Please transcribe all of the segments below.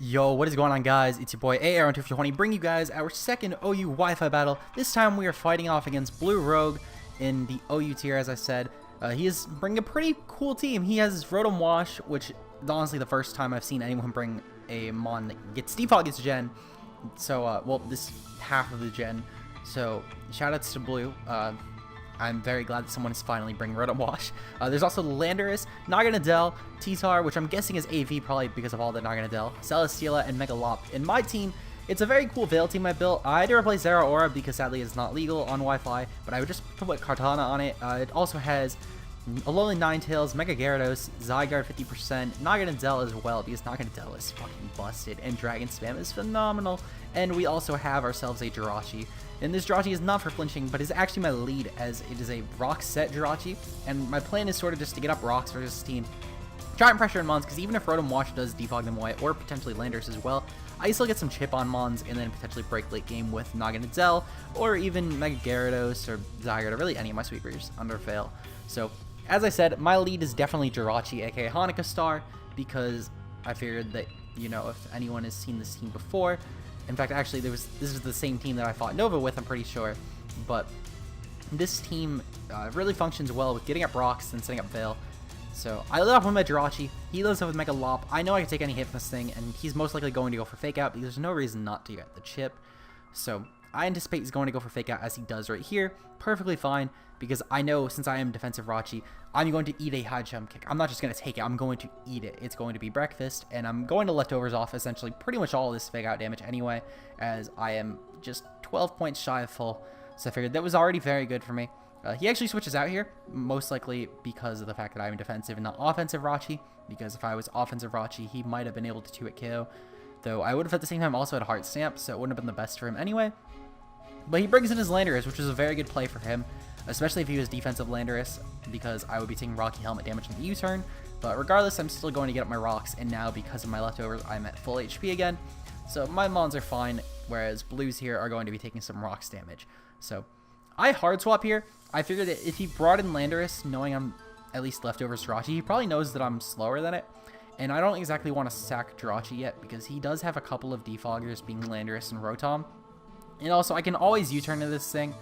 Yo, what is going on, guys? It's your boy AAron2420 bringing you guys our second OU Wi-Fi battle. This time we are fighting off against Blue Rogue in the OU tier, as I said. He is bringing a pretty cool team. He has Rotom-Wash, which is honestly the first time I've seen anyone bring a mon that gets default gets gen. So, well, this half of the gen. So, shoutouts to Blue. I'm very glad that someone is finally bringing Rotom-Wash. There's also Landorus, T-Tar, which I'm guessing is AV probably because of all the Naganadel, Celesteela, and Megalopt. In my team, it's a very cool Veil team I built. I had to replace Zeraora because sadly it's not legal on Wi-Fi, but I would just put Kartana on it. It also has Alolan Ninetales-Mega Gyarados, Zygarde 50%, Naganadel as well because Naganadel is fucking busted, and Dragon Spam is phenomenal. And we also have ourselves a Jirachi. And this Jirachi is not for flinching, but is actually my lead as it is a rock set Jirachi. And my plan is sort of just to get up rocks for this team. Try and pressure in Mons, because even if Rotom-Wash does defog them away, or potentially Landorus as well, I still get some chip on Mons and then potentially break late game with Naganadel, or even Mega Gyarados or Zygarde, or really any of my sweepers under Veil. So, as I said, my lead is definitely Jirachi, aka Hanukkah Star, because I figured that, you know, if anyone has seen this team before, in fact, actually, this is the same team that I fought Nova with, I'm pretty sure. But this team really functions well with getting up rocks and setting up Veil. So I lit off with my Jirachi. He lives up with Mega Lop. I know I can take any hit from this thing, and he's most likely going to go for Fake Out because there's no reason not to get the chip. So I anticipate he's going to go for Fake Out as he does right here. Perfectly fine, because I know since I am defensive Rachi, I'm going to eat a high jump kick. I'm not just going to take it, I'm going to eat it. It's going to be breakfast, and I'm going to leftovers off essentially pretty much all of this Fake Out damage anyway, as I am just 12 points shy of full. So I figured that was already very good for me. He actually switches out here, most likely because of the fact that I'm defensive and not offensive Rachi, because if I was offensive Rachi, he might have been able to 2-hit KO, though I would have at the same time also had Heart Stamp, so it wouldn't have been the best for him anyway. But he brings in his Landorus, which is a very good play for him, especially if he was defensive Landorus, because I would be taking Rocky Helmet damage on the U-turn. But regardless, I'm still going to get up my rocks, and now because of my leftovers, I'm at full HP again. So my Mons are fine, whereas Blues here are going to be taking some rocks damage. So I hard swap here. I figured that if he brought in Landorus, knowing I'm at least leftovers Jirachi, he probably knows that I'm slower than it. And I don't exactly want to sack Jirachi yet, because he does have a couple of defoggers being Landorus and Rotom. And also, I can always U-turn into this thing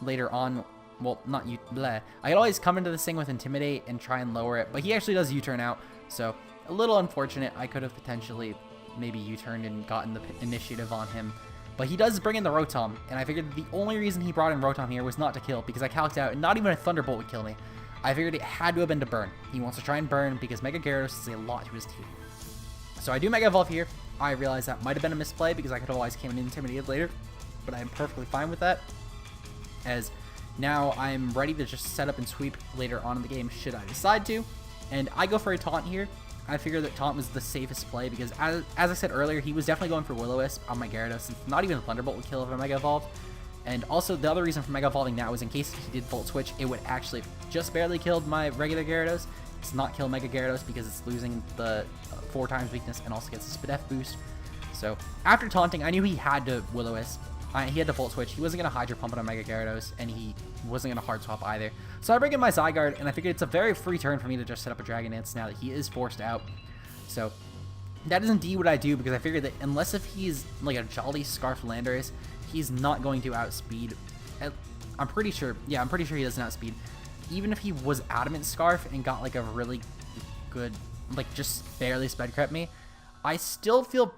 later on. Well, not I can always come into this thing with Intimidate and try and lower it, but he actually does U-turn out. So, a little unfortunate. I could have potentially maybe U-turned and gotten the initiative on him. But he does bring in the Rotom, and I figured the only reason he brought in Rotom here was not to kill, because I calced out, and not even a Thunderbolt would kill me. I figured it had to have been to burn. He wants to try and burn, because Mega Gyarados is a lot to his team. So I do Mega Evolve here. I realize that might have been a misplay, because I could have always came and intimidated later. But I'm perfectly fine with that, as now I'm ready to just set up and sweep later on in the game should I decide to. And I go for a Taunt here. I figured that Taunt was the safest play because as I said earlier, he was definitely going for Will-O-Wisp on my Gyarados, since not even a Thunderbolt would kill if I Mega Evolved. And also the other reason for Mega Evolving now is in case he did Volt Switch, it would actually just barely killed my regular Gyarados. It's not kill Mega Gyarados because it's losing the 4 times weakness and also gets a Spidef boost. So after taunting, I knew he had to Will-O-Wisp. He had to Volt Switch. He wasn't going to Hydro Pump it on Mega Gyarados, and he wasn't going to Hard Swap either. So I bring in my Zygarde, and I figured it's a very free turn for me to just set up a Dragon Dance now that he is forced out. So that is indeed what I do, because I figured that unless if he's like a Jolly Scarf Landorus, he's not going to outspeed. I'm pretty sure he doesn't outspeed. Even if he was Adamant Scarf and got like a really good, like just barely sped crept me, I still feel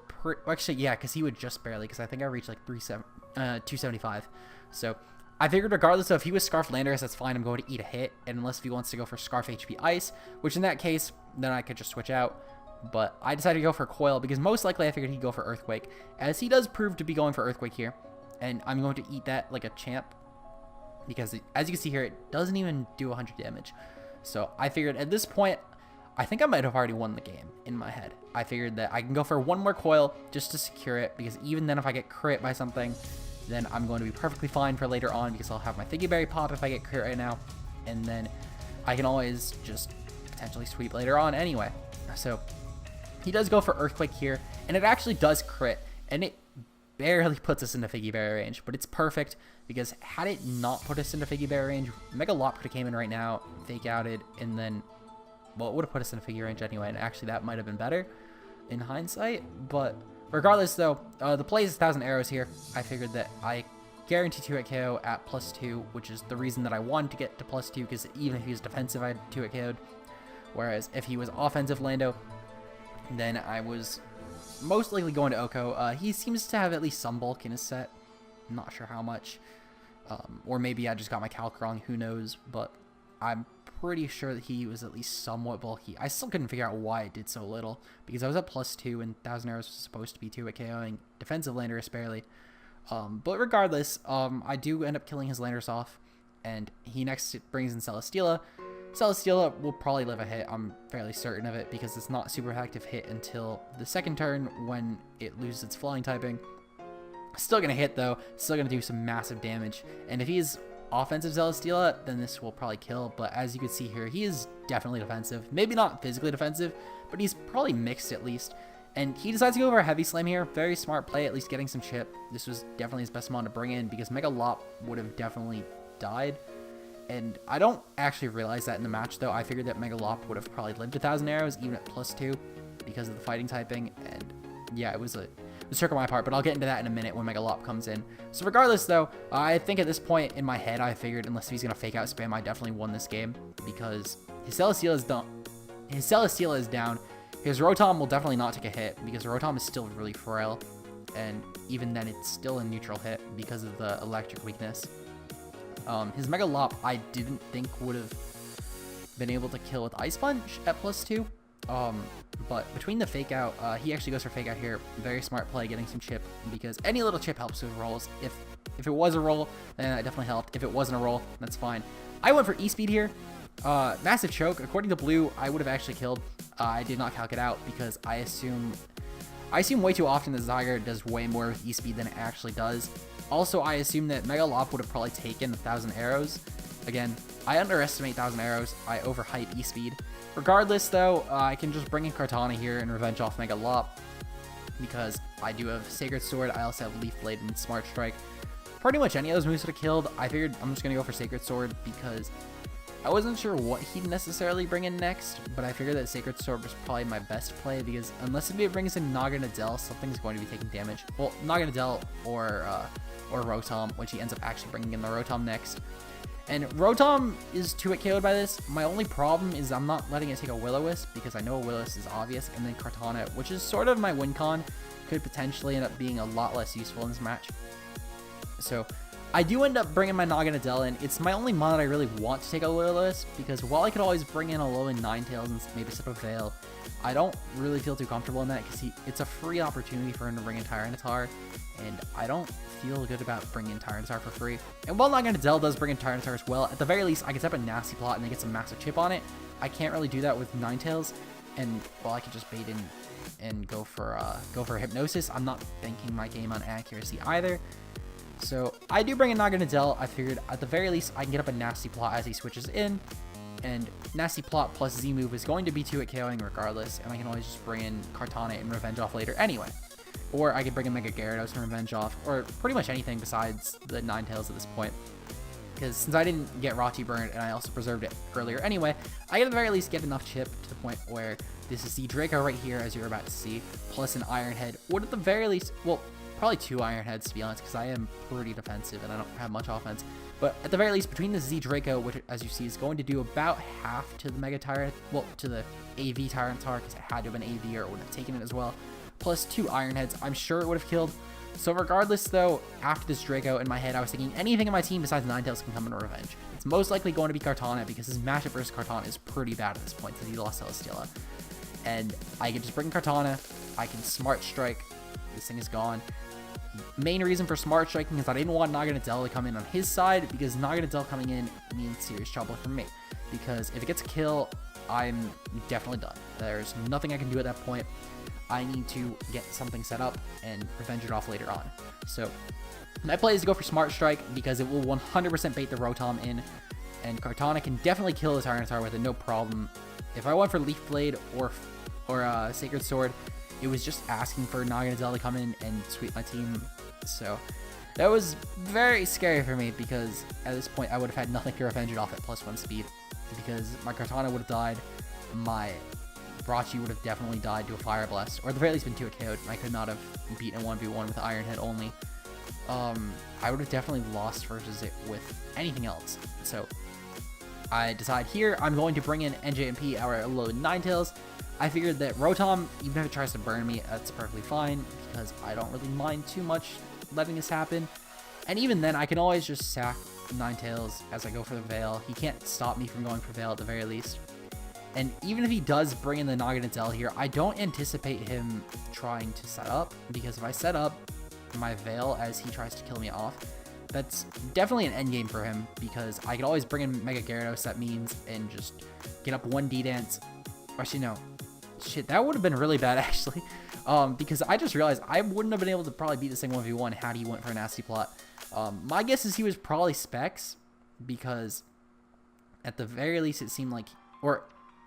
actually, yeah, because he would just barely, because I think I reached like 275. So I figured regardless of if he was Scarf Landorus, that's fine. I'm going to eat a hit, and unless if he wants to go for Scarf HP Ice, which in that case, then I could just switch out. But I decided to go for Coil, because most likely I figured he'd go for Earthquake, as he does prove to be going for Earthquake here. And I'm going to eat that like a champ, because as you can see here, it doesn't even do 100 damage. So I figured at this point, I think I might have already won the game in my head. I figured that I can go for one more Coil just to secure it, because even then if I get crit by something, then I'm going to be perfectly fine for later on, because I'll have my Figgy Berry pop if I get crit right now, and then I can always just potentially sweep later on anyway. So he does go for Earthquake here, and it actually does crit, and it barely puts us into Figgy Berry range, but it's perfect, because had it not put us into Figgy Berry range, Mega Lop could have came in right now, Fake Outed, and then, well, it would have put us in a Figgy range anyway, and actually that might have been better in hindsight, but Regardless, though, the play is 1,000 arrows here. I figured that I guarantee 2-hit KO at +2, which is the reason that I wanted to get to +2, because even if he was defensive, I had 2-hit KO'd. Whereas if he was offensive Lando, then I was most likely going to Oko. He seems to have at least some bulk in his set. I'm not sure how much. Or maybe I just got my calc wrong, who knows, but I'm pretty sure that he was at least somewhat bulky. I still couldn't figure out why it did so little, because I was at +2 and 1,000 arrows was supposed to be 2-hit KOing defensive Landorus barely. But regardless, I do end up killing his Landorus off, and he next brings in Celesteela. Celesteela will probably live a hit, I'm fairly certain of it, because it's not super effective hit until the second turn when it loses its flying typing. Still gonna hit though, still gonna do some massive damage, and if he's offensive Celesteela, then this will probably kill, but as you can see here, he is definitely defensive. Maybe not physically defensive, but he's probably mixed at least. And he decides to go for a Heavy Slam here. Very smart play, at least getting some chip. This was definitely his best mon to bring in, because Mega Lop would have definitely died. And I don't actually realize that in the match though. I figured that Mega Lop would have probably lived 1,000 arrows, even at +2, because of the fighting typing, and yeah, it was a trick on my part, but I'll get into that in a minute when Mega Lop comes in. So regardless though, I think at this point in my head, I figured unless he's gonna fake out spam, I definitely won this game, because his Celesteela is done. His Celesteela is down. His Rotom will definitely not take a hit, because Rotom is still really frail, and even then it's still a neutral hit because of the electric weakness. His Mega Lop I didn't think would have been able to kill with Ice Punch at +2. But between the fake out, he actually goes for fake out here. Very smart play, getting some chip, because any little chip helps with rolls. If it was a roll, then that definitely helped. If it wasn't a roll, that's fine. I went for ESPEED here. Massive choke. According to Blue, I would have actually killed. I did not calc it out, because I assume way too often that Zygarde does way more with ESPEED than it actually does. Also, I assume that Mega Lop would have probably taken 1,000 arrows. Again, I underestimate 1,000 arrows. I overhype ESPEED. Regardless, though, I can just bring in Kartana here and revenge off Mega Lop, because I do have Sacred Sword. I also have Leaf Blade and Smart Strike. Pretty much any of those moves would have killed. I figured I'm just going to go for Sacred Sword, because I wasn't sure what he'd necessarily bring in next, but I figured that Sacred Sword was probably my best play, because unless it brings in Naganadel, something's going to be taking damage. Well, Naganadel or Rotom, which he ends up actually bringing in the Rotom next. And Rotom is 2-hit KO'd by this. My only problem is I'm not letting it take a Will-O-Wisp, because I know a Will-O-Wisp is obvious, and then Kartana, which is sort of my win con, could potentially end up being a lot less useful in this match. So I do end up bringing my Naganadel in. It's my only mon that I really want to take a Will-O-Wisp, because while I could always bring in a Alolan Ninetales and maybe Sip of Veil, I don't really feel too comfortable in that, because it's a free opportunity for him to bring in Tyranitar, and I don't feel good about bringing in Tyranitar for free. And while Naganadel does bring in Tyranitar as well, at the very least, I can set up a nasty plot and then get some massive chip on it. I can't really do that with Ninetales, and while I could just bait in and go for Hypnosis, I'm not banking my game on accuracy either. So I do bring in Naganadel. I figured at the very least I can get up a nasty plot as he switches in, and nasty plot plus Z move is going to be 2-hit KOing regardless, and I can always just bring in Kartana and revenge off later anyway. Or I could bring in Mega Gyarados and revenge off, or pretty much anything besides the Ninetales at this point. Because since I didn't get Rati burned and I also preserved it earlier anyway, I can at the very least get enough chip to the point where this is the Draco right here, as you're about to see, plus an Iron Head, would at the very least, well, probably 2 Iron Heads to be honest, because I am pretty defensive and I don't have much offense. But at the very least, between the Z Draco, which as you see is going to do about half to the Mega Tyrant, well, to the AV Tyranitar, because it had to have been AV or it would have taken it as well, plus 2 Iron Heads, I'm sure it would have killed. So regardless though, after this Draco in my head, I was thinking anything in my team besides Ninetales can come in revenge. It's most likely going to be Kartana, because his matchup versus Kartana is pretty bad at this point since he lost Celesteela. And I can just bring Kartana, I can Smart Strike, this thing is gone. Main reason for Smart Striking is that I didn't want Naganadel to come in on his side, because Naganadel coming in means serious trouble for me. Because if it gets a kill, I'm definitely done. There's nothing I can do at that point. I need to get something set up and revenge it off later on. So my play is to go for Smart Strike, because it will 100% bait the Rotom in, and Kartana can definitely kill the Tyranitar with it, no problem. If I went for Leaf Blade or Sacred Sword, it was just asking for Naganadel to come in and sweep my team. So that was very scary for me, because at this point I would have had nothing to revenge it off at +1 speed, because my Kartana would have died, my Rachi would have definitely died to a Fire Blast, or at the very least been 2 KO'd. I could not have beaten a 1v1 with Iron Head only. I would have definitely lost versus it with anything else. So I decide here I'm going to bring in NJMP, our low Ninetales. I figured that Rotom, even if it tries to burn me, that's perfectly fine because I don't really mind too much letting this happen. And even then, I can always just sack Ninetales as I go for the Veil. He can't stop me from going for Veil at the very least. And even if he does bring in the Naganadel here, I don't anticipate him trying to set up, because if I set up my Veil as he tries to kill me off, that's definitely an endgame for him, because I could always bring in Mega Gyarados, that means, and just get up 1 D-Dance. Actually, no. Shit, that would have been really bad, actually. Because I just realized I wouldn't have been able to probably beat this thing 1v1 had he went for a nasty plot. My guess is he was probably Specs, because at the very least it seemed like, or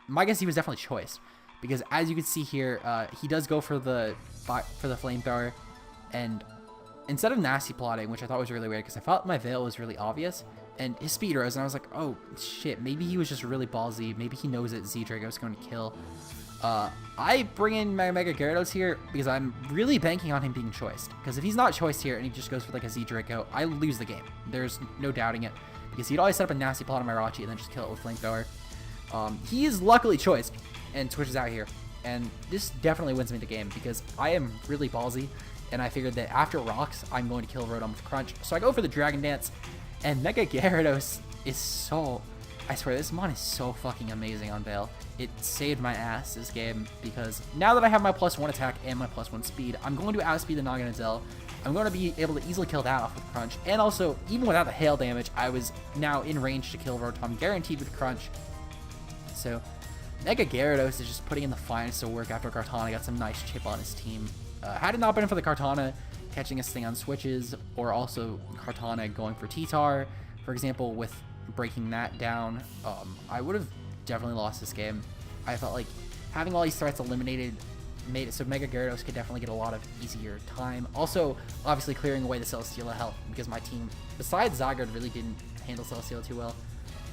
my guess he was definitely Choice, because as you can see here, he does go for the Flamethrower, and instead of nasty plotting, which I thought was really weird, because I thought my Veil was really obvious, and his speed rose, and I was like, oh shit, maybe he was just really ballsy, maybe he knows that Z-Draco is going to kill. I bring in my Mega Gyarados here because I'm really banking on him being choiced, because if he's not choiced here and he just goes for like a Z-Draco, I lose the game. There's no doubting it, because he'd always set up a nasty plot on my Rachi and then just kill it with Flamethrower. He is luckily choiced and switches out here, and this definitely wins me the game because I am really ballsy, and I figured that after Rocks, I'm going to kill Rotom with Crunch. So I go for the Dragon Dance, and Mega Gyarados is so... I swear, this mon is so fucking amazing on Veil. It saved my ass this game, because now that I have my +1 attack and my +1 speed, I'm going to outspeed the Naganadel. I'm going to be able to easily kill that off with Crunch, and also, even without the hail damage, I was now in range to kill Rotom, guaranteed with Crunch. So, Mega Gyarados is just putting in the finest of work after Kartana got some nice chip on his team. Had it not been for the Kartana catching this thing on switches, or also Kartana going for T-Tar, for example, with breaking that down, I would have definitely lost this game. I felt like having all these threats eliminated made it so Mega Gyarados could definitely get a lot of easier time. Also, obviously clearing away the Celesteela health, because my team, besides Zygarde, really didn't handle Celesteela too well.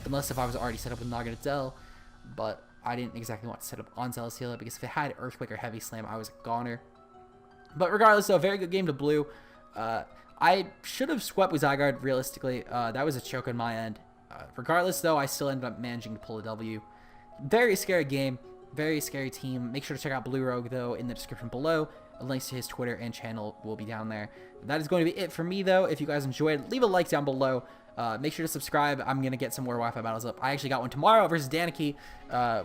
Unless if I was already set up with Naganadel, but I didn't exactly want to set up on Celesteela, because if it had Earthquake or Heavy Slam, I was a goner. But regardless, though, very good game to Blue. I should have swept with Zygarde, realistically. That was a choke on my end. Regardless, though, I still ended up managing to pull a W. Very scary game, very scary team. Make sure to check out Blue Rogue, though, in the description below. Links to his Twitter and channel will be down there. That is going to be it for me, though. If you guys enjoyed, leave a like down below. Make sure to subscribe. I'm going to get some more Wi-Fi battles up. I actually got one tomorrow versus Daniki,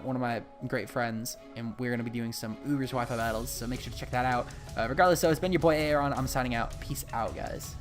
one of my great friends, and we're going to be doing some Ubers Wi-Fi battles, so make sure to check that out. Regardless, though, it's been your boy AAron. I'm signing out. Peace out, guys.